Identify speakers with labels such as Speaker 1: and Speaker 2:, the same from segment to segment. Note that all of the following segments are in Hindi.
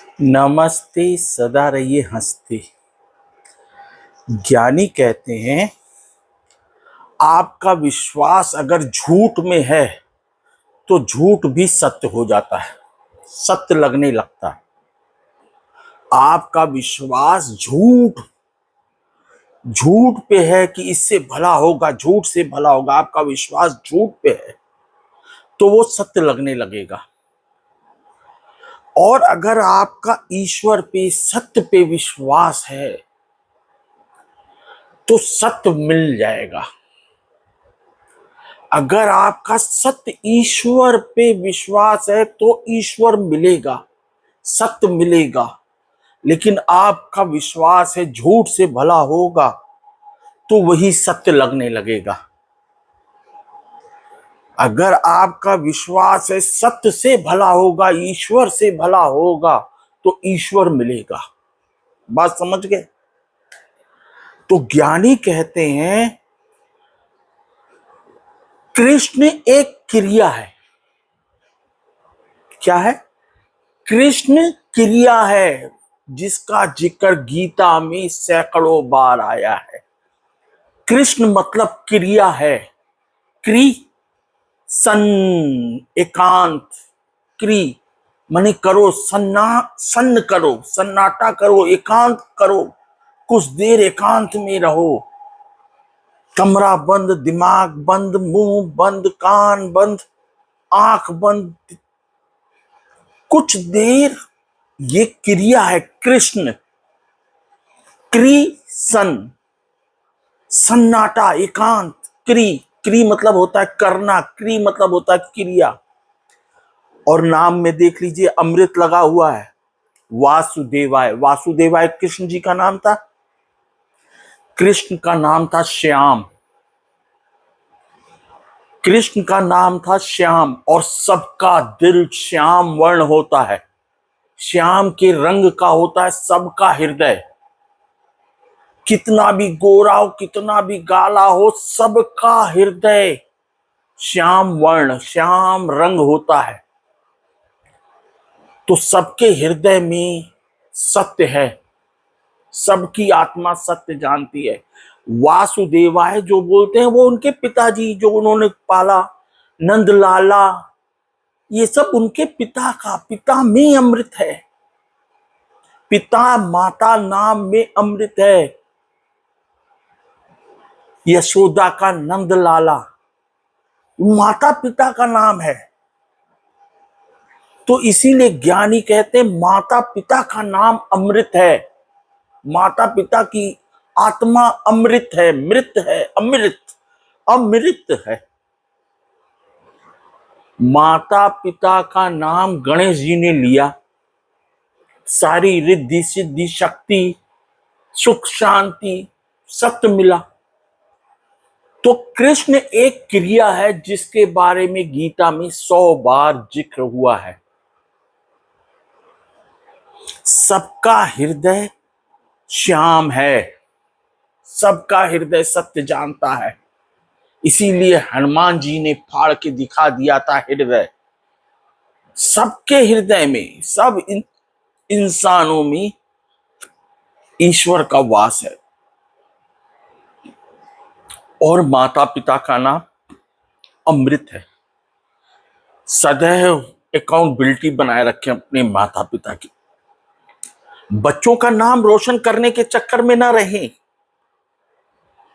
Speaker 1: नमस्ते सदा रहिए हंसते। ज्ञानी कहते हैं आपका विश्वास अगर झूठ में है तो झूठ भी सत्य हो जाता है, सत्य लगने लगता है। आपका विश्वास झूठ झूठ पे है कि इससे भला होगा, झूठ से भला होगा, आपका विश्वास झूठ पे है तो वो सत्य लगने लगेगा। और अगर आपका ईश्वर पे, सत्य पे विश्वास है तो सत्य मिल जाएगा। अगर आपका सत्य ईश्वर पे विश्वास है तो ईश्वर मिलेगा, सत्य मिलेगा। लेकिन आपका विश्वास है झूठ से भला होगा तो वही सत्य लगने लगेगा। अगर आपका विश्वास है सत्य से भला होगा, ईश्वर से भला होगा तो ईश्वर मिलेगा। बात समझ गए? तो ज्ञानी कहते हैं कृष्ण एक क्रिया है। क्या है? कृष्ण क्रिया है, जिसका जिक्र गीता में सैकड़ों बार आया है। कृष्ण मतलब क्रिया है। क्रि सन, एकांत, क्रि माने करो, सन्न करो, सन्नाटा करो, एकांत करो, कुछ देर एकांत में रहो। कमरा बंद, दिमाग बंद, मुंह बंद, कान बंद, आंख बंद, कुछ देर। ये क्रिया है। कृष्ण क्रि सन, सन्नाटा, एकांत। क्रि क्रि मतलब होता है करना, क्रि मतलब होता है क्रिया। और नाम में देख लीजिए अमृत लगा हुआ है, वासुदेवाय। वासुदेवाय कृष्ण जी का नाम था। कृष्ण का नाम था श्याम। कृष्ण का नाम था श्याम। और सबका दिल श्याम वर्ण होता है, श्याम के रंग का होता है सबका हृदय। कितना भी गोरा हो, कितना भी काला हो, सबका हृदय श्याम वर्ण, श्याम रंग होता है। तो सबके हृदय में सत्य है, सबकी आत्मा सत्य जानती है। वासुदेवाय जो बोलते हैं वो उनके पिताजी जो उन्होंने पाला, नंद लाला, ये सब उनके पिता का, पिता में अमृत है। पिता माता नाम में अमृत है। यशोदा का नंद लाला माता पिता का नाम है। तो इसीलिए ज्ञानी कहते हैं माता पिता का नाम अमृत है। माता पिता की आत्मा अमृत है, मृत है, अमृत, अमृत है। माता पिता का नाम गणेश जी ने लिया, सारी रिद्धि सिद्धि शक्ति सुख शांति सत्य मिला। तो कृष्ण एक क्रिया है जिसके बारे में गीता में 100 बार जिक्र हुआ है। सबका हृदय श्याम है, सबका हृदय सत्य जानता है। इसीलिए हनुमान जी ने फाड़ के दिखा दिया था हृदय। सबके हृदय में, सब इंसानों में ईश्वर का वास है। और माता पिता का नाम अमृत है। सदैव अकाउंटेबिलिटी बनाए रखें अपने माता पिता की। बच्चों का नाम रोशन करने के चक्कर में ना रहें,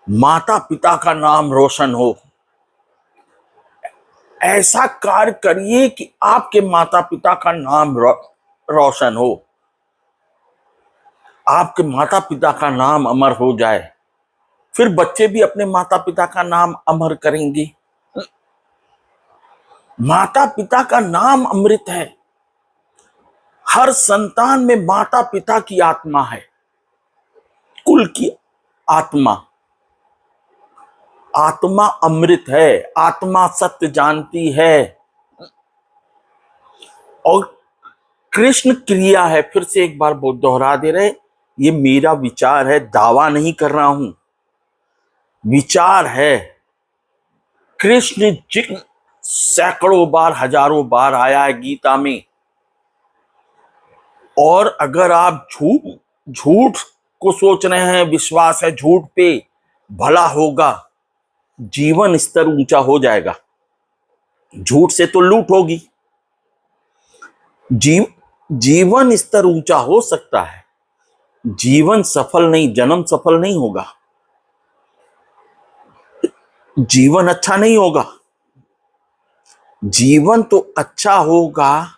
Speaker 1: माता पिता का नाम रोशन हो। ऐसा कार्य करिए कि आपके माता पिता का नाम रोशन हो, आपके माता पिता का नाम अमर हो जाए। फिर बच्चे भी अपने माता पिता का नाम अमर करेंगे। माता पिता का नाम अमृत है। हर संतान में माता पिता की आत्मा है, कुल की आत्मा। आत्मा अमृत है, आत्मा सत्य जानती है। और कृष्ण क्रिया है। फिर से एक बार बहुत दोहरा दे रहे, ये मेरा विचार है, दावा नहीं कर रहा हूं, विचार है। कृष्ण जी सैकड़ों बार, हजारों बार आया है गीता में। और अगर आप झूठ झूठ को सोच रहे हैं, विश्वास है झूठ पे, भला होगा, जीवन स्तर ऊंचा हो जाएगा। झूठ से तो लूट होगी, जीवन स्तर ऊंचा हो सकता है, जीवन सफल नहीं, जन्म सफल नहीं होगा, जीवन अच्छा नहीं होगा। जीवन तो अच्छा होगा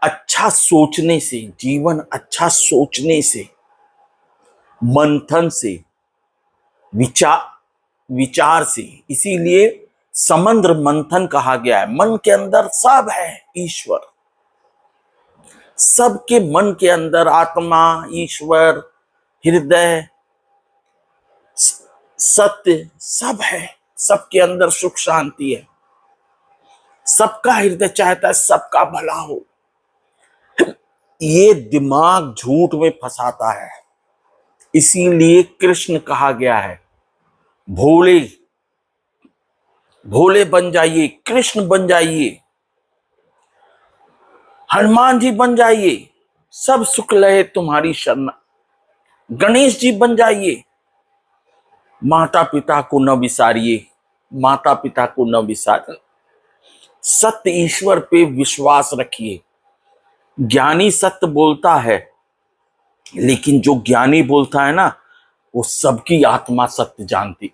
Speaker 1: अच्छा सोचने से, जीवन अच्छा सोचने से, मंथन से, विचार विचार से। इसीलिए समंद्र मंथन कहा गया है। मन के अंदर सब है, ईश्वर सबके मन के अंदर, आत्मा, ईश्वर, हृदय, सत्य सब है, सबके अंदर सुख शांति है। सबका हृदय चाहता है सबका भला हो। ये दिमाग झूठ में फंसाता है। इसीलिए कृष्ण कहा गया है, भोले भोले बन जाइए, कृष्ण बन जाइए, हनुमान जी बन जाइए, सब सुख लहे तुम्हारी शरण, गणेश जी बन जाइए, माता पिता को न विसारिए, माता पिता को न विसारिए, सत्य ईश्वर पे विश्वास रखिए। ज्ञानी सत्य बोलता है, लेकिन जो ज्ञानी बोलता है ना, वो सबकी आत्मा सत्य जानती।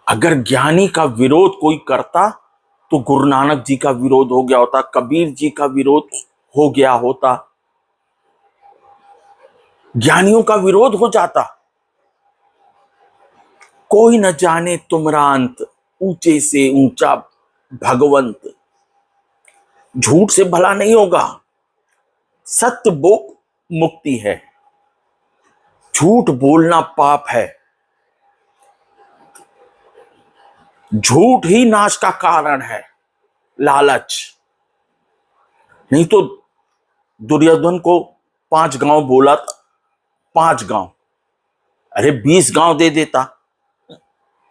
Speaker 1: अगर ज्ञानी का विरोध कोई करता तो गुरु नानक जी का विरोध हो गया होता, कबीर जी का विरोध हो गया होता, ज्ञानियों का विरोध हो जाता। कोई न जाने तुमरा अंत, ऊंचे से ऊंचा भगवंत। झूठ से भला नहीं होगा, सत्य मुक्ति है, झूठ बोलना पाप है। झूठ ही नाश का कारण है, लालच। नहीं तो दुर्योधन को 5 गांव बोला था, 5 गांव, अरे 20 गांव दे देता,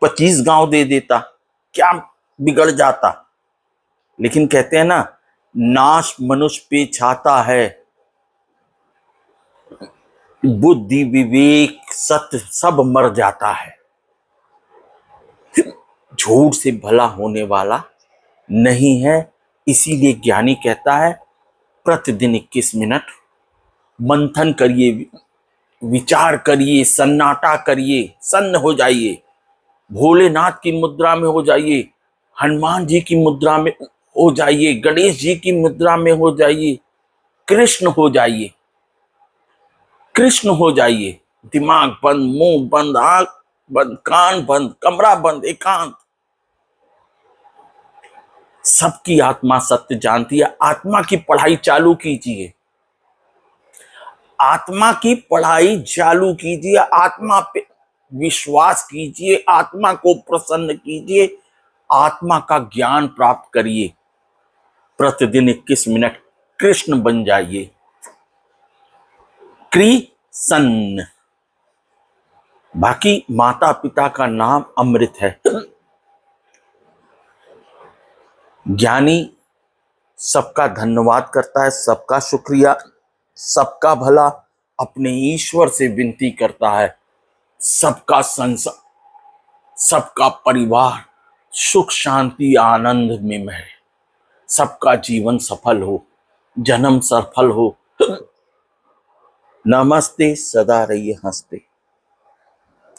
Speaker 1: 25 गांव दे देता, क्या बिगड़ जाता। लेकिन कहते हैं ना, नाश मनुष्य पे छाता है, बुद्धि विवेक सत्य सब मर जाता है। झूठ से भला होने वाला नहीं है। इसीलिए ज्ञानी कहता है, प्रतिदिन 21 मिनट मंथन करिए, विचार करिए, सन्नाटा करिए, सन्न हो जाइए, भोलेनाथ की मुद्रा में हो जाइए, हनुमान जी की मुद्रा में हो जाइए, गणेश जी की मुद्रा में हो जाइए, कृष्ण हो जाइए, कृष्ण हो जाइए। दिमाग बंद, मुंह बंद, आंख बंद, कान बंद, कमरा बंद, एकांत। सबकी आत्मा सत्य जानती है। आत्मा की पढ़ाई चालू कीजिए, आत्मा की पढ़ाई चालू कीजिए, आत्मा पे विश्वास कीजिए, आत्मा को प्रसन्न कीजिए, आत्मा का ज्ञान प्राप्त करिए। प्रतिदिन 21 मिनट कृष्ण बन जाइए, कृष्ण। बाकी माता पिता का नाम अमृत है। ज्ञानी सबका धन्यवाद करता है, सबका शुक्रिया, सबका भला अपने ईश्वर से विनती करता है, सबका संसार, सबका परिवार सुख शांति आनंद में रहे, सबका जीवन सफल हो, जन्म सफल हो। नमस्ते, सदा रहिए हंसते।